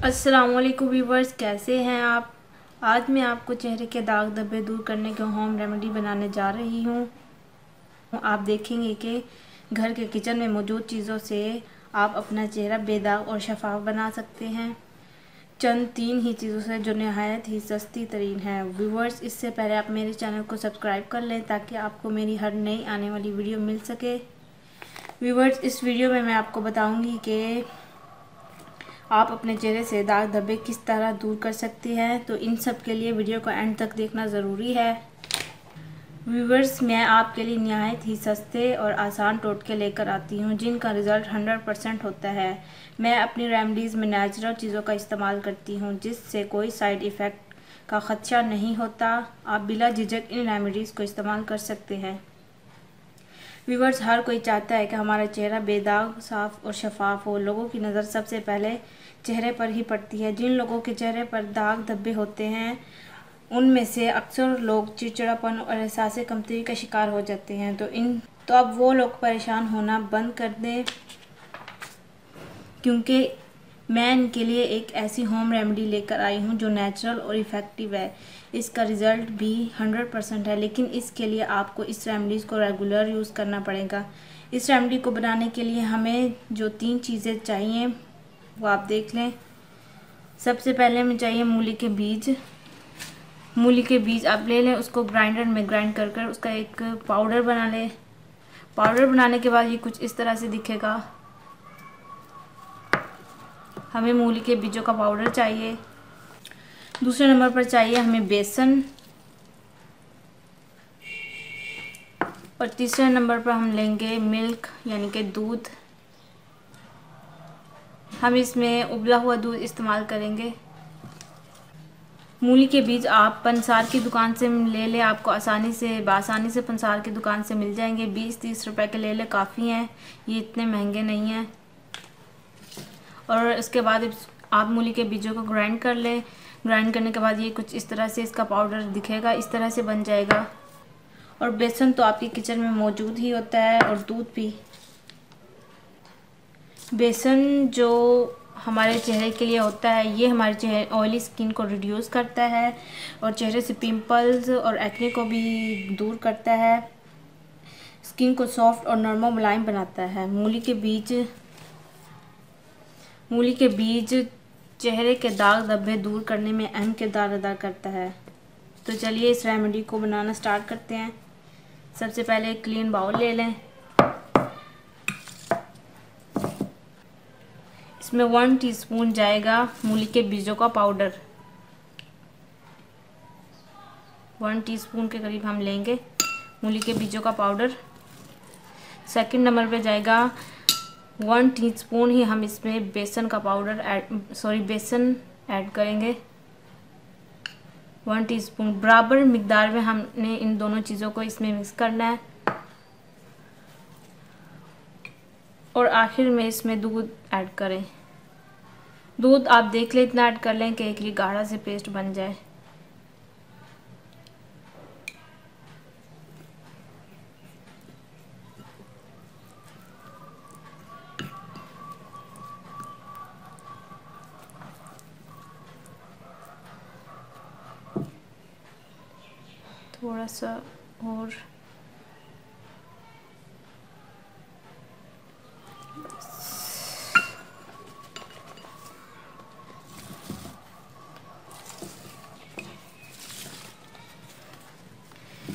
अस्सलामुअलैकुम व्यूवर्स, कैसे हैं आप। आज मैं आपको चेहरे के दाग धब्बे दूर करने के होम रेमेडी बनाने जा रही हूँ। आप देखेंगे कि घर के किचन में मौजूद चीज़ों से आप अपना चेहरा बेदाग और शफाफ बना सकते हैं, चंद 3 ही चीज़ों से जो नहायत ही सस्ती तरीन है। व्यूवर्स, इससे पहले आप मेरे चैनल को सब्सक्राइब कर लें ताकि आपको मेरी हर नई आने वाली वीडियो मिल सके। व्यूवर्स, इस वीडियो में मैं आपको बताऊंगी कि आप अपने चेहरे से दाग धब्बे किस तरह दूर कर सकते हैं, तो इन सब के लिए वीडियो को एंड तक देखना ज़रूरी है। व्यूवर्स, मैं आपके लिए निहायत ही सस्ते और आसान टोटके लेकर आती हूँ जिनका रिज़ल्ट 100% होता है। मैं अपनी रेमेडीज़ में नेचुरल चीज़ों का इस्तेमाल करती हूँ जिससे कोई साइड इफ़ेक्ट का ख़दशा नहीं होता। आप बिला झिझक इन रेमेडीज़ को इस्तेमाल कर सकते हैं। व्यूवर्स, हर कोई चाहता है कि हमारा चेहरा बेदाग, साफ़ और शफाफ हो। लोगों की नज़र सबसे पहले चेहरे पर ही पड़ती है। जिन लोगों के चेहरे पर दाग धब्बे होते हैं उनमें से अक्सर लोग चिड़चिड़ापन और एहसास कमतरी का शिकार हो जाते हैं। तो अब वो लोग परेशान होना बंद कर दें, क्योंकि मैं इनके लिए एक ऐसी होम रेमेडी लेकर आई हूँ जो नेचुरल और इफ़ेक्टिव है। इसका रिज़ल्ट भी 100% है, लेकिन इसके लिए आपको इस रेमेडीज़ को रेगुलर यूज़ करना पड़ेगा। इस रेमेडी को बनाने के लिए हमें जो 3 चीज़ें चाहिए वो आप देख लें। सबसे पहले हमें चाहिए मूली के बीज। मूली के बीज आप ले लें, उसको ग्राइंडर में ग्राइंड कर उसका एक पाउडर बना लें। पाउडर बनाने के बाद ये कुछ इस तरह से दिखेगा। हमें मूली के बीजों का पाउडर चाहिए। दूसरे नंबर पर चाहिए हमें बेसन, और तीसरे नंबर पर हम लेंगे मिल्क यानी कि दूध। हम इसमें उबला हुआ दूध इस्तेमाल करेंगे। मूली के बीज आप पंसार की दुकान से ले लें, आपको आसानी से पंसार की दुकान से मिल जाएंगे। 20-30 रुपए के ले लें, काफ़ी हैं, ये इतने महंगे नहीं हैं। और उसके बाद आप मूली के बीजों को ग्राइंड कर लें। ग्राइंड करने के बाद ये कुछ इस तरह से इसका पाउडर दिखेगा, इस तरह से बन जाएगा। और बेसन तो आपके किचन में मौजूद ही होता है, और दूध भी। बेसन जो हमारे चेहरे के लिए होता है, ये हमारे चेहरे ऑयली स्किन को रिड्यूस करता है और चेहरे से पिंपल्स और एक्ने को भी दूर करता है। स्किन को सॉफ्ट और नरम मुलायम बनाता है। मूली के बीज चेहरे के दाग धब्बे दूर करने में अहम किरदार अदा करता है। तो चलिए इस रेमेडी को बनाना स्टार्ट करते हैं। सबसे पहले एक क्लीन बाउल ले लें। इसमें 1 टीस्पून जाएगा मूली के बीजों का पाउडर। 1 टीस्पून के करीब हम लेंगे मूली के बीजों का पाउडर। सेकंड नंबर पे जाएगा 1 टीस्पून ही हम इसमें बेसन ऐड करेंगे। 1 टीस्पून बराबर मिकदार में हमने इन दोनों चीज़ों को इसमें मिक्स करना है। और आखिर में इसमें दूध ऐड करें। दूध आप देख लें, इतना ऐड कर लें कि एक गाढ़ा से पेस्ट बन जाए। थोड़ा सा और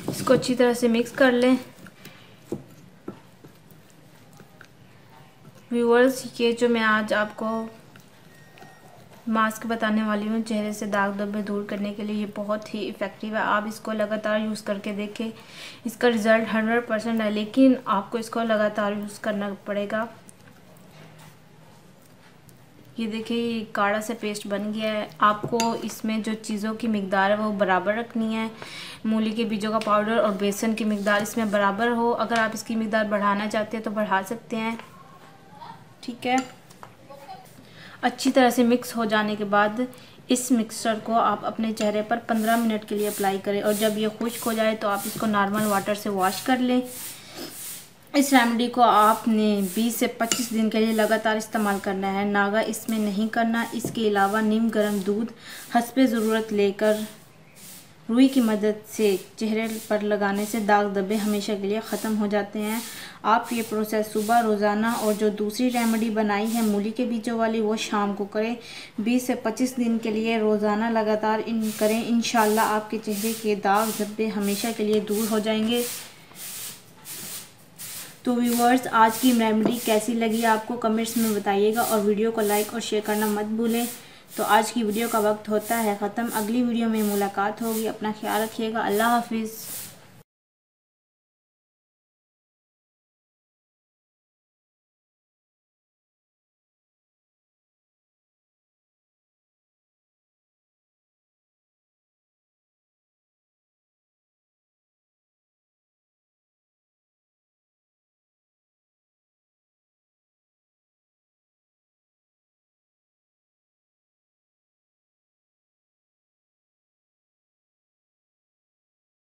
इसको अच्छी तरह से मिक्स कर लें। व्यूअर्स, ये जो मैं आज आपको मास्क बताने वाली हूँ चेहरे से दाग धब्बे दूर करने के लिए, ये बहुत ही इफ़ेक्टिव है। आप इसको लगातार यूज़ करके देखें, इसका रिज़ल्ट 100% है, लेकिन आपको इसको लगातार यूज़ करना पड़ेगा। ये देखिए, ये गाढ़ा से पेस्ट बन गया है। आपको इसमें जो चीज़ों की मिकदार है वो बराबर रखनी है। मूली के बीजों का पाउडर और बेसन की मिकदार इसमें बराबर हो। अगर आप इसकी मिकदार बढ़ाना चाहते हैं तो बढ़ा सकते हैं, ठीक है। अच्छी तरह से मिक्स हो जाने के बाद इस मिक्सचर को आप अपने चेहरे पर 15 मिनट के लिए अप्लाई करें, और जब ये खुश्क हो जाए तो आप इसको नॉर्मल वाटर से वॉश कर लें। इस रेमेडी को आपने 20 से 25 दिन के लिए लगातार इस्तेमाल करना है, नागा इसमें नहीं करना। इसके अलावा नीम गर्म दूध हस्बे ज़रूरत लेकर रुई की मदद से चेहरे पर लगाने से दाग धब्बे हमेशा के लिए ख़त्म हो जाते हैं। आप ये प्रोसेस सुबह रोज़ाना और जो दूसरी रेमेडी बनाई है मूली के बीजों वाली वो शाम को करें। 20 से 25 दिन के लिए रोज़ाना लगातार करें। इंशाल्लाह आपके चेहरे के दाग धब्बे हमेशा के लिए दूर हो जाएंगे। तो व्यूअर्स, आज की रेमेडी कैसी लगी आपको कमेंट्स में बताइएगा और वीडियो को लाइक और शेयर करना मत भूलें। तो आज की वीडियो का वक्त होता है ख़त्म। अगली वीडियो में मुलाकात होगी। अपना ख्याल रखिएगा। अल्लाह हाफिज़।